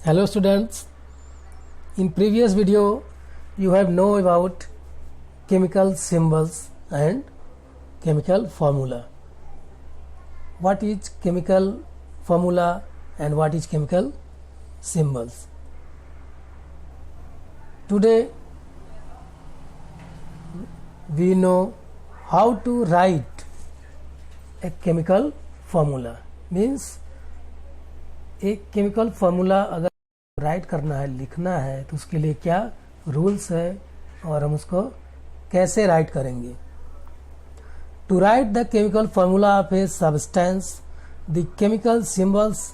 Hello students, in previous video you have know about chemical symbols and chemical formula. What is chemical formula and what is chemical symbols? Today we know how to write a chemical formula. Means एक chemical formula अगर right करना है, लिखना है, तो उसके लिए क्या रूल्स है और हम उसको कैसे राइट करेंगे. To write the chemical formula of a substance, the chemical symbols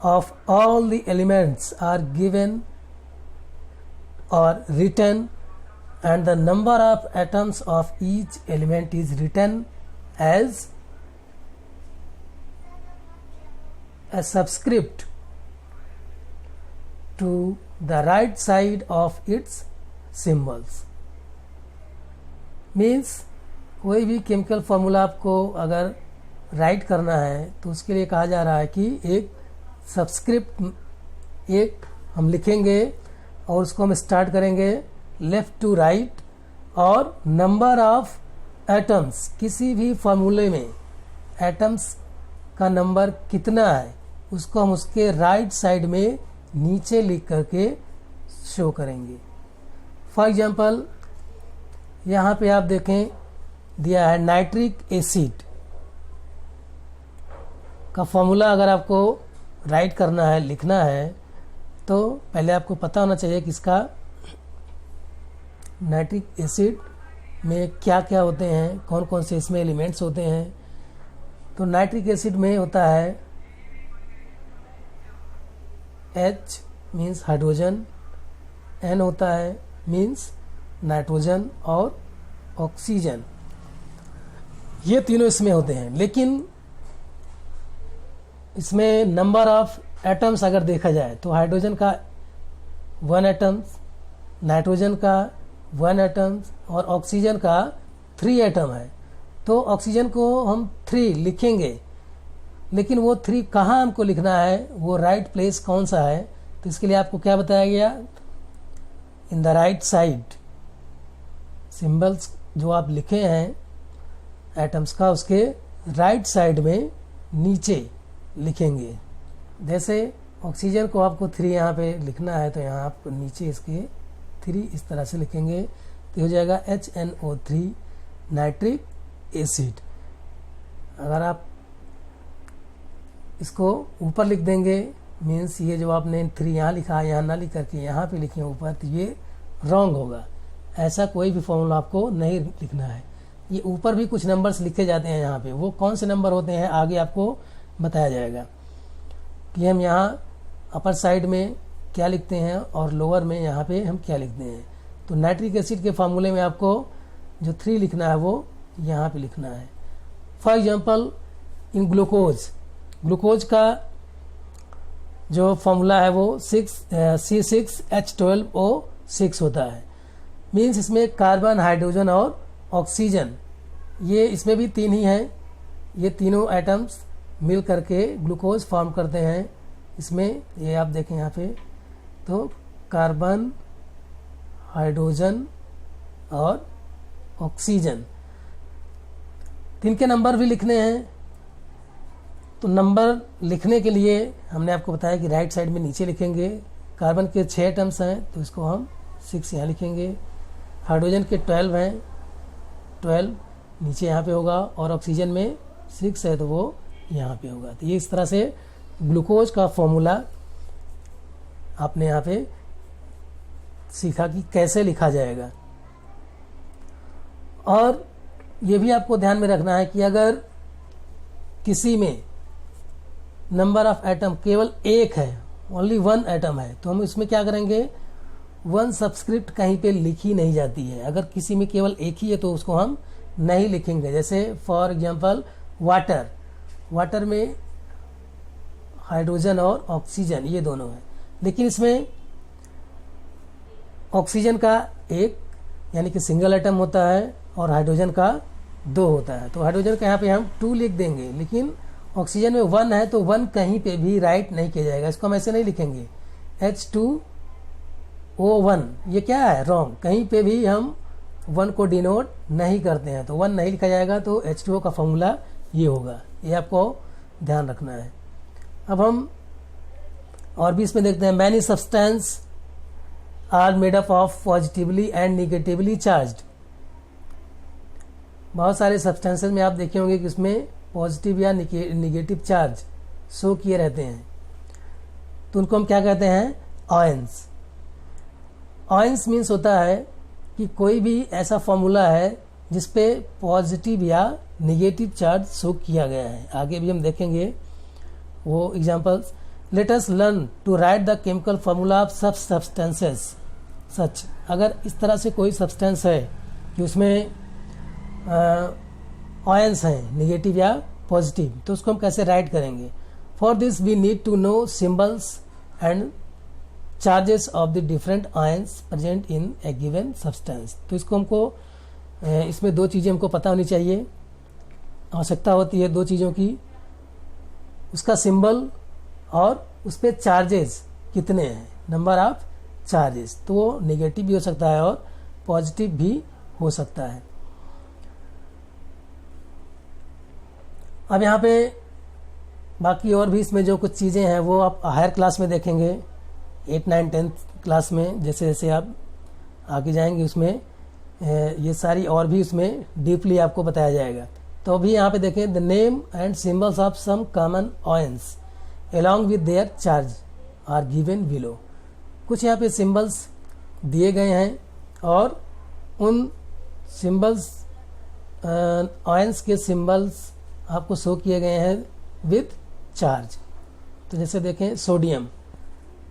of all the elements are given और written and the number of atoms of each element is written as a subscript to the right side of its symbols. Means कोई भी chemical formula आपको अगर right करना है तो उसके लिए कहा जा रहा है कि एक सबस्क्रिप्ट एक हम लिखेंगे और उसको हम स्टार्ट करेंगे लेफ्ट टू राइट, और नंबर ऑफ एटम्स, किसी भी फार्मूले में एटम्स का नंबर कितना है उसको हम उसके राइट साइड में नीचे लिख करके शो करेंगे. फॉर एग्जांपल यहाँ पे आप देखें दिया है नाइट्रिक एसिड का फॉर्मूला. अगर आपको राइट करना है, लिखना है, तो पहले आपको पता होना चाहिए कि इसका नाइट्रिक एसिड में क्या क्या होते हैं, कौन कौन से इसमें एलिमेंट्स होते हैं. तो नाइट्रिक एसिड में होता है H मीन्स हाइड्रोजन, N होता है मीन्स नाइट्रोजन और ऑक्सीजन. ये तीनों इसमें होते हैं. लेकिन इसमें नंबर ऑफ एटम्स अगर देखा जाए तो हाइड्रोजन का 1 एटम्स, नाइट्रोजन का 1 एटम्स और ऑक्सीजन का 3 एटम है. तो ऑक्सीजन को हम 3 लिखेंगे, लेकिन वो 3 कहाँ हमको लिखना है, वो राइट प्लेस कौन सा है, तो इसके लिए आपको क्या बताया गया, in the right side. Symbols जो आप लिखे हैं एटम्स का, उसके राइट साइड में नीचे लिखेंगे. जैसे ऑक्सीजन को आपको 3 यहाँ पे लिखना है, तो यहाँ आपको नीचे इसके 3 इस तरह से लिखेंगे तो हो जाएगा HNO3 नाइट्रिक एसिड. अगर आप इसको ऊपर लिख देंगे, मीन्स ये जो आपने 3 यहाँ लिखा है, यहाँ ना लिख करके यहाँ पे लिखे ऊपर, तो ये रॉन्ग होगा. ऐसा कोई भी फॉर्मूला आपको नहीं लिखना है. ये ऊपर भी कुछ नंबर्स लिखे जाते हैं यहाँ पे, वो कौन से नंबर होते हैं आगे आपको बताया जाएगा कि हम यहाँ अपर साइड में क्या लिखते हैं और लोअर में यहाँ पे हम क्या लिखते हैं. तो नाइट्रिक एसिड के फार्मूले में आपको जो 3 लिखना है वो यहाँ पे लिखना है. फॉर एग्जांपल इन ग्लूकोज का जो फार्मूला है वो C6H12O6 होता है. मीन्स इसमें कार्बन, हाइड्रोजन और ऑक्सीजन, ये इसमें भी 3 ही हैं. ये तीनों एटम्स मिल करके ग्लूकोज फॉर्म करते हैं. इसमें ये आप देखें यहाँ पे, तो कार्बन, हाइड्रोजन और ऑक्सीजन, 3 के नंबर भी लिखने हैं. तो नंबर लिखने के लिए हमने आपको बताया कि राइट साइड में नीचे लिखेंगे. कार्बन के 6 एटम्स हैं तो इसको हम 6 यहाँ लिखेंगे. हाइड्रोजन के 12 हैं, 12 नीचे यहाँ पे होगा, और ऑक्सीजन में 6 है तो वो यहाँ पे होगा. तो ये इस तरह से ग्लूकोज का फॉर्मूला आपने यहाँ पे सीखा कि कैसे लिखा जाएगा. और ये भी आपको ध्यान में रखना है कि अगर किसी में नंबर ऑफ एटम केवल 1 है, ओनली 1 एटम है, तो हम इसमें क्या करेंगे, 1 सबस्क्रिप्ट कहीं पे लिखी नहीं जाती है. अगर किसी में केवल 1 ही है तो उसको हम नहीं लिखेंगे. जैसे फॉर एग्जांपल वाटर में हाइड्रोजन और ऑक्सीजन ये दोनों हैं, लेकिन इसमें ऑक्सीजन का 1 यानी कि सिंगल एटम होता है और हाइड्रोजन का 2 होता है. तो हाइड्रोजन का यहाँ पे हम 2 लिख देंगे, लेकिन ऑक्सीजन में 1 है तो 1 कहीं पे भी राइट नहीं किया जाएगा. इसको हम ऐसे नहीं लिखेंगे, H2O1, ये क्या है? रॉन्ग। कहीं पे भी हम 1 को डिनोट नहीं करते हैं, तो 1 नहीं लिखा जाएगा, तो H2O का फॉर्मूला ये होगा। ये आपको ध्यान रखना है। अब हम और भी इसमें देखते हैं। Many substance are made up of positively and negatively charged. बहुत सारे सब्सटेंसेस में आप देखे होंगे कि उसमें पॉजिटिव या निगेटिव चार्ज शो किए रहते हैं, तो उनको हम क्या कहते हैं? आयंस। आयंस मीन्स होता है कि कोई भी ऐसा फॉर्मूला है जिसपे पॉजिटिव या निगेटिव चार्ज शो किया गया है। आगे भी हम देखेंगे वो examples. Let us learn to write the chemical formula of sub substances such. अगर इस तरह से कोई सब्सटेंस है कि उसमें आयंस हैं, निगेटिव या पॉजिटिव, तो उसको हम कैसे राइट करेंगे? For this we need to know symbols and charges of the different ions present in a given substance. तो इसको हमको इसमें दो चीज़ें हमको पता होनी चाहिए, आवश्यकता होती है दो चीज़ों की, उसका सिंबल और उस पर चार्जेस कितने हैं, नंबर ऑफ चार्जेस। तो वो नेगेटिव भी हो सकता है और पॉजिटिव भी हो सकता है। अब यहाँ पे बाकी और भी इसमें जो कुछ चीज़ें हैं वो आप हायर क्लास में देखेंगे, 8, 9, 10 क्लास में। जैसे जैसे आप आगे जाएंगे उसमें ये सारी और भी उसमें डीपली आपको बताया जाएगा। तो अभी यहाँ पे देखें, the name and symbols of some common ions along with their charge are given below। कुछ यहाँ पे सिंबल्स दिए गए हैं और उन सिंबल्स आयंस के सिंबल्स आपको शो किए गए हैं विथ चार्ज। तो जैसे देखें सोडियम,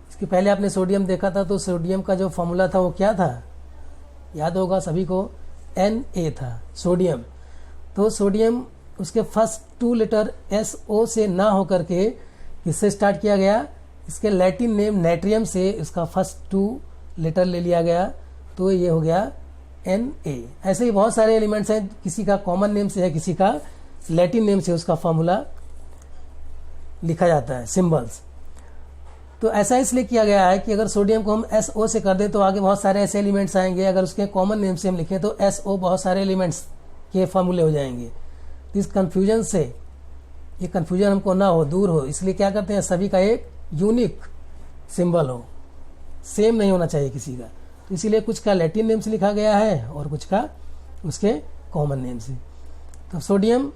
इसके पहले आपने सोडियम देखा था, तो सोडियम का जो फॉर्मूला था वो क्या था? याद होगा सभी को, Na था सोडियम। तो सोडियम उसके फर्स्ट 2 लेटर SO से ना होकर के किससे स्टार्ट किया गया? इसके लैटिन नेम नाइट्रियम से इसका फर्स्ट 2 लेटर ले लिया गया, तो ये हो गया Na। ऐसे ही बहुत सारे एलिमेंट्स हैं, किसी का कॉमन नेम से है, किसी का लैटिन नेम से उसका फॉर्मूला लिखा जाता है, सिंबल्स। तो ऐसा इसलिए किया गया है कि अगर सोडियम को हम SO से कर दें तो आगे बहुत सारे ऐसे एलिमेंट्स आएंगे, अगर उसके कॉमन नेम से हम लिखें तो SO बहुत सारे एलिमेंट्स के फॉर्मूले हो जाएंगे। इस कंफ्यूजन से, ये कंफ्यूजन हमको ना हो, दूर हो, इसलिए क्या करते हैं, सभी का एक यूनिक सिंबल हो, सेम नहीं होना चाहिए किसी का। तो इसीलिए कुछ का लैटिन नेम से लिखा गया है और कुछ का उसके कॉमन नेम से। तो सोडियम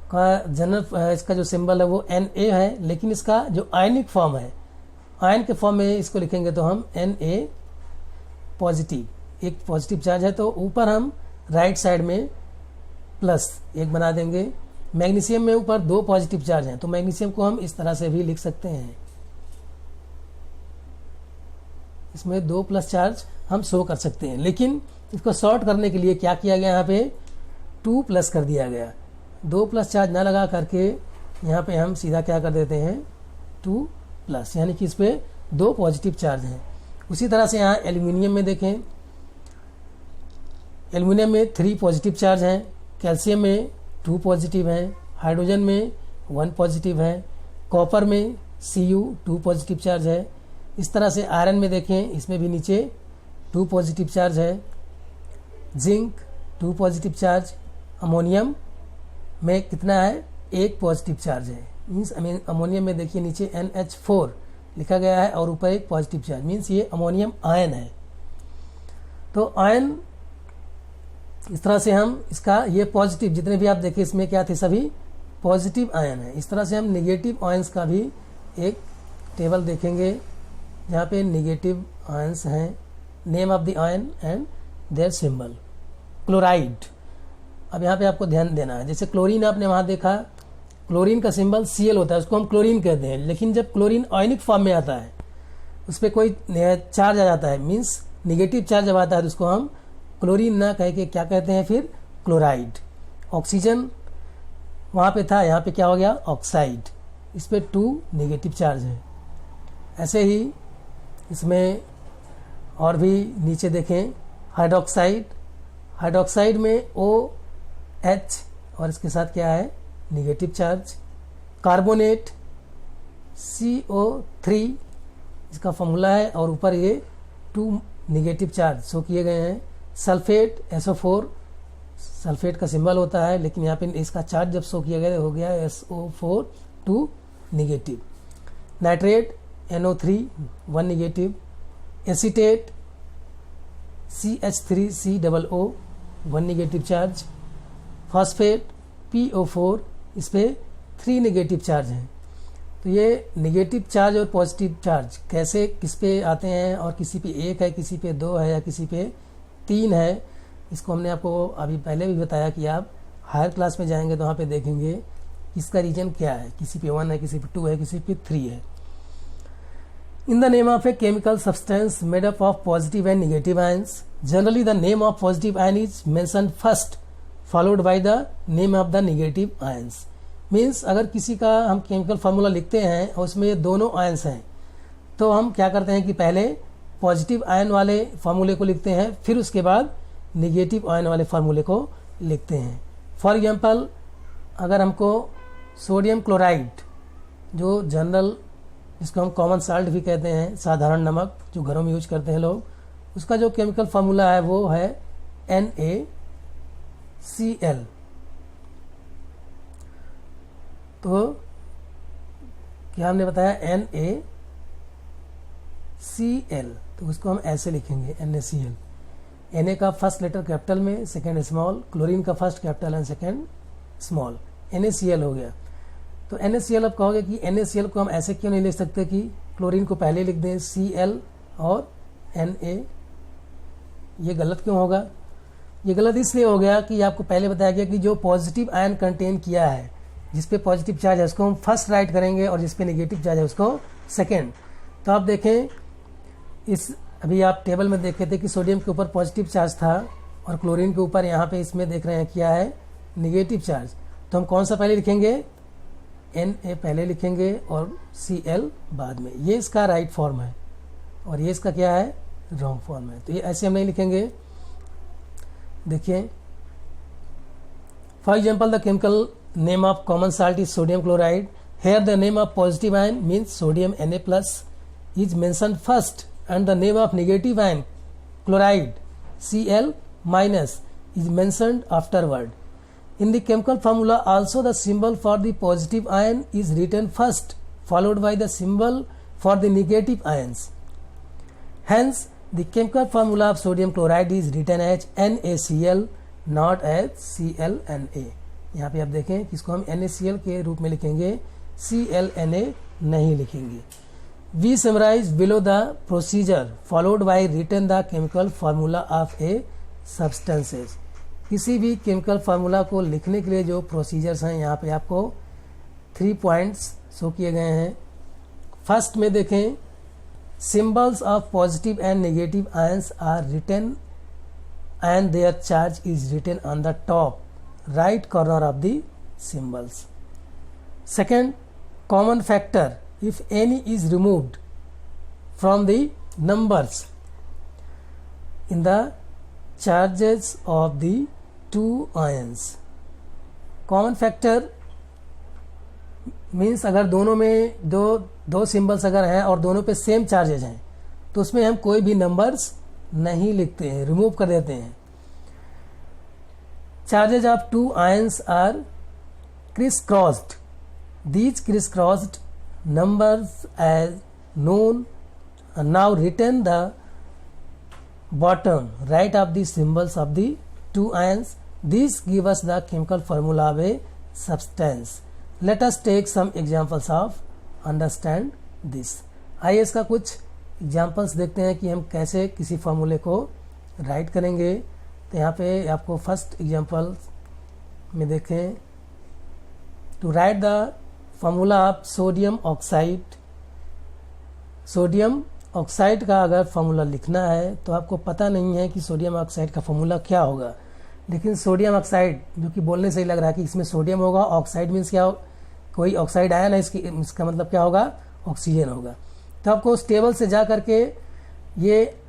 का जनरल इसका जो सिंबल है वो Na है, लेकिन इसका जो आयनिक फॉर्म है, आयन के फॉर्म में इसको लिखेंगे तो हम Na पॉजिटिव, एक पॉजिटिव चार्ज है, तो ऊपर हम राइट साइड में प्लस एक बना देंगे। मैग्नीशियम में ऊपर 2 पॉजिटिव चार्ज हैं, तो मैग्नीशियम को हम इस तरह से भी लिख सकते हैं, इसमें 2 प्लस चार्ज हम शो कर सकते हैं। लेकिन इसको शॉर्ट करने के लिए क्या किया गया, यहाँ पे 2 प्लस कर दिया गया, 2 प्लस चार्ज ना लगा करके यहाँ पे हम सीधा क्या कर देते हैं 2 प्लस, यानी कि इस पे 2 पॉजिटिव चार्ज हैं। उसी तरह से यहाँ एल्यूमिनियम में देखें, एल्यूमिनियम में 3 पॉजिटिव चार्ज हैं, कैल्शियम में 2 पॉजिटिव हैं, हाइड्रोजन में 1 पॉजिटिव है, कॉपर में Cu 2 पॉजिटिव चार्ज है। इस तरह से आयरन में देखें, इसमें भी नीचे 2 पॉजिटिव चार्ज है, जिंक 2 पॉजिटिव चार्ज, अमोनियम में कितना है 1 पॉजिटिव चार्ज है। मीन्स अमोनियम में देखिए नीचे NH4 लिखा गया है और ऊपर 1 पॉजिटिव चार्ज, मीन्स ये अमोनियम आयन है। तो आयन इस तरह से हम इसका ये पॉजिटिव जितने भी आप देखें इसमें क्या थे, सभी पॉजिटिव आयन है। इस तरह से हम निगेटिव आयंस का भी एक टेबल देखेंगे जहाँ पे निगेटिव आयंस हैं, name of the ion and their symbol. Chloride, अब यहाँ पे आपको ध्यान देना है, जैसे क्लोरीन आपने वहाँ देखा, क्लोरीन का सिंबल Cl होता है, उसको हम क्लोरीन कहते हैं। लेकिन जब क्लोरीन आयनिक फॉर्म में आता है, उस पर कोई चार्ज आ जाता है, मीन्स निगेटिव चार्ज जब आता है, तो उसको हम क्लोरीन ना कह के क्या कहते हैं फिर क्लोराइड। ऑक्सीजन वहाँ पे था, यहाँ पे क्या हो गया ऑक्साइड, इस पे 2 नेगेटिव चार्ज है। ऐसे ही इसमें और भी नीचे देखें, हाइड्रोक्साइड, हाइड्रोक्साइड में OH और इसके साथ क्या है निगेटिव चार्ज। कार्बोनेट CO3 इसका फॉर्मूला है, और ऊपर ये 2 निगेटिव चार्ज शो किए गए हैं। सल्फेट SO4 सल्फेट का सिंबल होता है, लेकिन यहाँ पे इसका चार्ज जब शो किया गया हो गया SO4 2 negative. Nitrate NO3 1 negative. Acetate CH3COO 1 negative charge. Phosphate PO4 इस पे 3 निगेटिव चार्ज हैं। तो ये निगेटिव चार्ज और पॉजिटिव चार्ज कैसे किस पे आते हैं, और किसी पे 1 है, किसी पे 2 है, या किसी पे 3 है, इसको हमने आपको अभी पहले भी बताया कि आप हायर क्लास में जाएंगे तो वहाँ पे देखेंगे इसका रीजन क्या है। किसी पे 1 है, किसी पे 2 है, किसी पे 3 है। In the name of a chemical substance made up of positive and negative ions, generally the name of positive ion is mentioned first, followed by the name of the negative ions. Means अगर किसी का हम chemical formula लिखते हैं और उसमें ये दोनों आयंस हैं, तो हम क्या करते हैं कि पहले पॉजिटिव आयन वाले फार्मूले को लिखते हैं, फिर उसके बाद निगेटिव आयन वाले फार्मूले को लिखते हैं। फॉर एग्जाम्पल, अगर हमको सोडियम क्लोराइड, जो जनरल जिसको हम कॉमन साल्ट भी कहते हैं, साधारण नमक जो घरों में यूज करते हैं लोग, उसका जो केमिकल फार्मूला है वो है NaCl। तो क्या हमने बताया NaCl, तो उसको हम ऐसे लिखेंगे NaCl। Na का फर्स्ट लेटर कैपिटल में, सेकेंड स्मॉल, क्लोरीन का first capital and second small, NaCl हो गया। तो NaCl, अब कहोगे कि NaCl को हम ऐसे क्यों नहीं लिख सकते कि क्लोरीन को पहले लिख दें Cl और Na, ये गलत क्यों होगा? ये गलत इसलिए हो गया कि आपको पहले बताया गया कि जो पॉजिटिव आयन कंटेन किया है, जिस पे पॉजिटिव चार्ज है उसको हम फर्स्ट राइट करेंगे, और जिस पे नेगेटिव चार्ज है उसको सेकेंड। तो आप देखें, इस अभी आप टेबल में देखे थे कि सोडियम के ऊपर पॉजिटिव चार्ज था, और क्लोरीन के ऊपर यहाँ पे इसमें देख रहे हैं क्या है, नेगेटिव चार्ज। तो हम कौन सा पहले लिखेंगे? Na पहले लिखेंगे और Cl बाद में। ये इसका राइट फॉर्म है, और ये इसका क्या है, रॉन्ग फॉर्म है। तो ये ऐसे हम नहीं लिखेंगे। देखिए, for example, the chemical name of common salt is sodium chloride. Here the name of positive ion means sodium Na+ is mention first, and the name of negative ion chloride Cl- is mentioned afterward. In the chemical formula also the symbol for the positive ion is written first, followed by the symbol for the negative ions. Hence the chemical formula of sodium chloride is written as NaCl, not as ClNa. यहाँ पे आप देखें कि इसको हम NaCl के रूप में लिखेंगे, ClNa नहीं लिखेंगे। We summarize below the procedure followed by written the chemical formula of a substances. किसी भी केमिकल फार्मूला को लिखने के लिए जो प्रोसीजर्स हैं, यहाँ पे आपको 3 पॉइंट्स शो किए गए हैं। फर्स्ट में देखें, symbols of positive and negative ions are written and their charge is written on the top right corner of the symbols. Second, common factor if any is removed from the numbers in the charges of the two ions. Common factor means अगर दोनों में दो symbols अगर हैं और दोनों पे same charges हैं, तो उसमें हम कोई भी नंबर्स नहीं लिखते हैं, रिमूव कर देते हैं। Charges of 2 ions are criss-crossed. These criss-crossed numbers as known are now written the bottom right of the symbols of the 2 ions. These give us the chemical formula of a substance. Let us take some examples of understand this. आइए इसका कुछ examples देखते हैं कि हम कैसे किसी फार्मूले को राइट करेंगे। तो यहाँ पे आपको फर्स्ट एग्जाम्पल में देखें, to write the formula of sodium oxide. Sodium oxide का अगर फार्मूला लिखना है तो आपको पता नहीं है कि सोडियम ऑक्साइड का फार्मूला क्या होगा, लेकिन सोडियम ऑक्साइड जो कि बोलने से ही लग रहा है कि इसमें सोडियम होगा, ऑक्साइड मीन्स क्या, कोई ऑक्साइड आया ना, इसका मतलब क्या होगा, ऑक्सीजन होगा। तो आपको उस टेबल से जा करके ये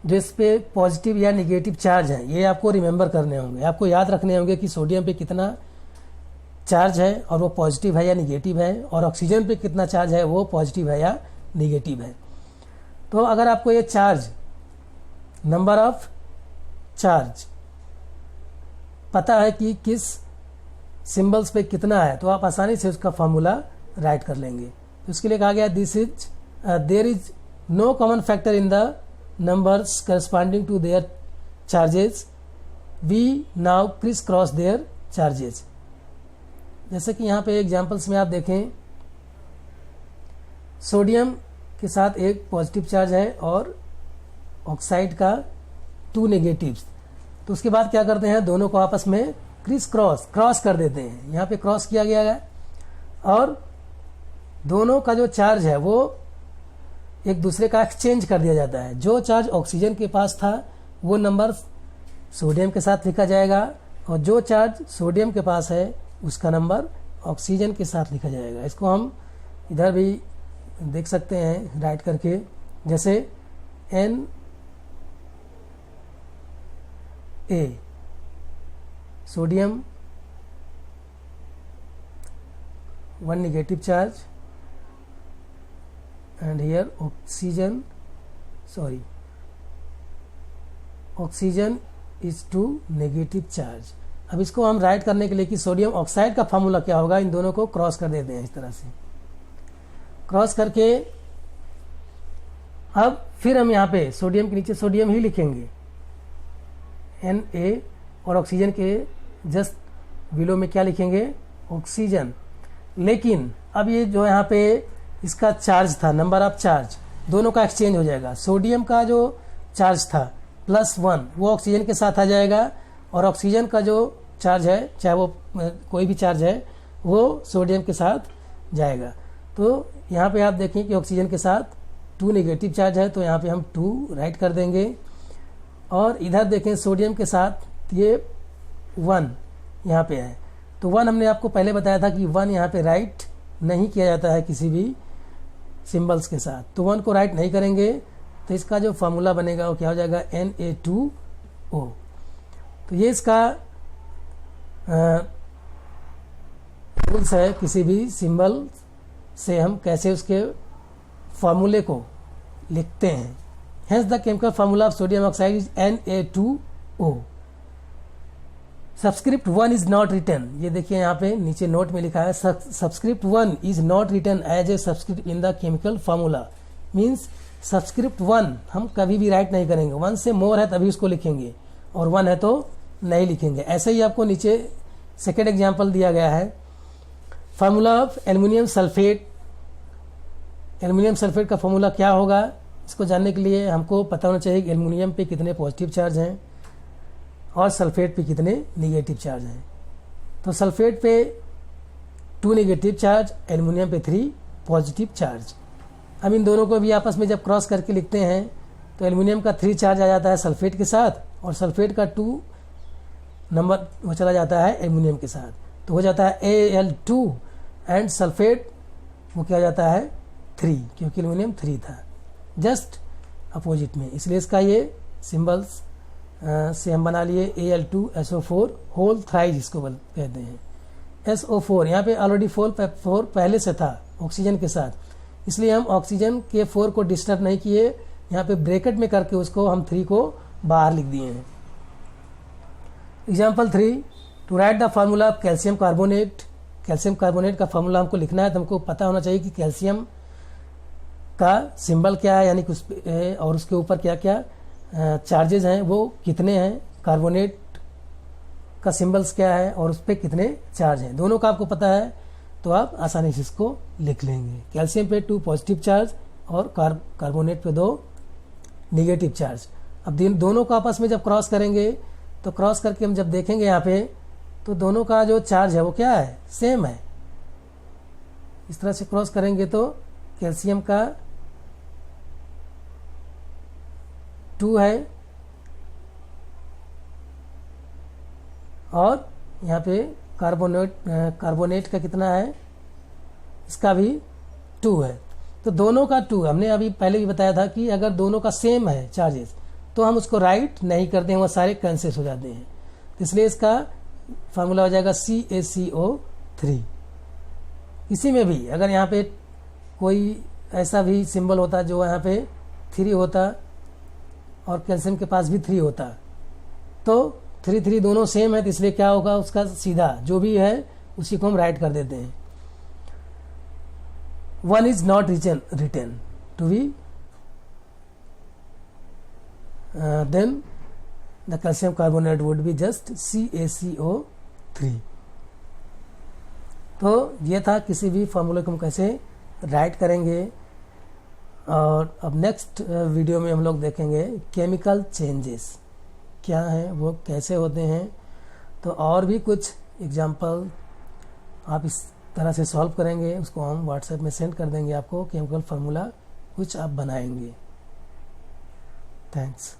जो इस पे पॉजिटिव या निगेटिव चार्ज है ये आपको रिमेंबर करने होंगे, आपको याद रखने होंगे कि सोडियम पे कितना चार्ज है और वो पॉजिटिव है या निगेटिव है, और ऑक्सीजन पे कितना चार्ज है वो पॉजिटिव है या निगेटिव है। तो अगर आपको ये चार्ज, नंबर ऑफ चार्ज पता है कि किस सिंबल्स पे कितना है, तो आप आसानी से उसका फॉर्मूला राइट कर लेंगे। तो इसके लिए कहा गया there is no common factor in the numbers corresponding to their charges, we now crisscross their charges. जैसे कि यहाँ पे एग्जाम्पल्स में आप देखें, सोडियम के साथ एक पॉजिटिव चार्ज है और ऑक्साइड का 2 नेगेटिव्स। तो उसके बाद क्या करते हैं, दोनों को आपस में क्रिस क्रॉस कर देते हैं। यहाँ पे क्रॉस किया गया है और दोनों का जो चार्ज है वो एक दूसरे का एक्सचेंज कर दिया जाता है। जो चार्ज ऑक्सीजन के पास था वो नंबर सोडियम के साथ लिखा जाएगा और जो चार्ज सोडियम के पास है उसका नंबर ऑक्सीजन के साथ लिखा जाएगा। इसको हम इधर भी देख सकते हैं राइट करके, जैसे Na sodium 1 negative charge and here oxygen is 2 negative charge. अब इसको हम राइट करने के लिए कि सोडियम ऑक्साइड का फार्मूला क्या होगा, इन दोनों को क्रॉस कर देते हैं। इस तरह से क्रॉस करके अब फिर हम यहाँ पे सोडियम के नीचे सोडियम ही लिखेंगे, Na, और ऑक्सीजन के जस्ट बिलो में क्या लिखेंगे, ऑक्सीजन। लेकिन अब ये जो यहाँ पे इसका चार्ज था, नंबर ऑफ चार्ज, दोनों का एक्सचेंज हो जाएगा। सोडियम का जो चार्ज था +1 वो ऑक्सीजन के साथ आ जाएगा और ऑक्सीजन का जो चार्ज है, चाहे वो कोई भी चार्ज है, वो सोडियम के साथ जाएगा। तो यहाँ पे आप देखें कि ऑक्सीजन के साथ 2 नेगेटिव चार्ज है, तो यहाँ पे हम 2 राइट कर देंगे। और इधर देखें सोडियम के साथ ये 1 यहाँ पे है, तो 1 हमने आपको पहले बताया था कि 1 यहाँ पे राइट नहीं किया जाता है किसी भी सिंबल्स के साथ, तो 1 को राइट नहीं करेंगे। तो इसका जो फार्मूला बनेगा वो क्या हो जाएगा, Na2O। तो ये इसका रूल्स है, किसी भी सिंबल से हम कैसे उसके फार्मूले को लिखते हैं। Hence the chemical formula of sodium oxide is Na2O। Subscript 1 is not written, ये देखिए यहाँ पे नीचे नोट में लिखा है, subscript 1 is not written as a subscript in the chemical formula. Means subscript 1 हम कभी भी राइट नहीं करेंगे, 1 से मोर है तभी उसको लिखेंगे और 1 है तो नहीं लिखेंगे। ऐसे ही आपको नीचे सेकेंड एग्जाम्पल दिया गया है, formula of aluminium sulphate. Aluminium sulphate का फार्मूला क्या होगा, इसको जानने के लिए हमको पता होना चाहिए कि एल्यूमिनियम पे कितने पॉजिटिव चार्ज हैं और सल्फेट पे कितने निगेटिव चार्ज हैं। तो सल्फेट पे 2 नेगेटिव चार्ज, एल्यूमिनियम पे 3 पॉजिटिव चार्ज। हम इन दोनों को भी आपस में जब क्रॉस करके लिखते हैं तो एल्यूमिनियम का 3 चार्ज आ जाता है सल्फेट के साथ और सल्फेट का 2 नंबर वो चला जाता है एल्यूमिनियम के साथ, तो हो जाता है Al2 एंड सल्फेट वो क्या हो जाता है 3, क्योंकि एल्यूमिनियम 3 था, जस्ट अपोजिट में। इसलिए इसका ये सिंबल्स से हम बना लिए Al2SO4 होल थ्राइज इसको कहते हैं। SO4 यहाँ पे ऑलरेडी 4 पहले से था ऑक्सीजन के साथ, इसलिए हम ऑक्सीजन के 4 को डिस्टर्ब नहीं किए, यहाँ पे ब्रैकेट में करके उसको हम 3 को बाहर लिख दिए हैं। Example 3, to write the formula of calcium carbonate. Calcium carbonate का फार्मूला हमको लिखना है, तो हमको पता होना चाहिए कि कैल्शियम का सिंबल क्या है, यानी कि और उसके ऊपर क्या क्या चार्जेस हैं वो कितने हैं, कार्बोनेट का सिंबल्स क्या है और उस पर कितने चार्ज हैं, दोनों का आपको पता है तो आप आसानी से इसको लिख लेंगे। कैल्शियम पे 2 पॉजिटिव चार्ज और कार्बोनेट पे 2 निगेटिव चार्ज। अब दोनों को आपस में जब क्रॉस करेंगे तो क्रॉस करके हम जब देखेंगे यहाँ पे तो दोनों का जो चार्ज है वो क्या है, सेम है। इस तरह से क्रॉस करेंगे तो कैल्शियम का 2 है और यहाँ पे कार्बोनेट का कितना है, इसका भी 2 है। तो दोनों का 2, हमने अभी पहले भी बताया था कि अगर दोनों का सेम है चार्जेस तो हम उसको राइट नहीं करते हैं, वो सारे कैंसिल हो जाते हैं। तो इसलिए इसका फार्मूला हो जाएगा CaCO3। इसी में भी अगर यहाँ पे कोई ऐसा भी सिंबल होता जो यहाँ पे 3 होता और कैल्शियम के पास भी 3 होता, तो 3 3 दोनों सेम है, तो इसलिए क्या होगा, उसका सीधा जो भी है उसी को हम राइट कर देते हैं। 1 is not written to be then the calcium carbonate would be just CaCO3। तो ये था किसी भी फार्मूले को हम कैसे राइट करेंगे। और अब नेक्स्ट वीडियो में हम लोग देखेंगे केमिकल चेंजेस क्या हैं, वो कैसे होते हैं। तो और भी कुछ एग्जांपल आप इस तरह से सॉल्व करेंगे, उसको हम व्हाट्सएप में सेंड कर देंगे आपको, केमिकल फार्मूला कुछ आप बनाएंगे। थैंक्स।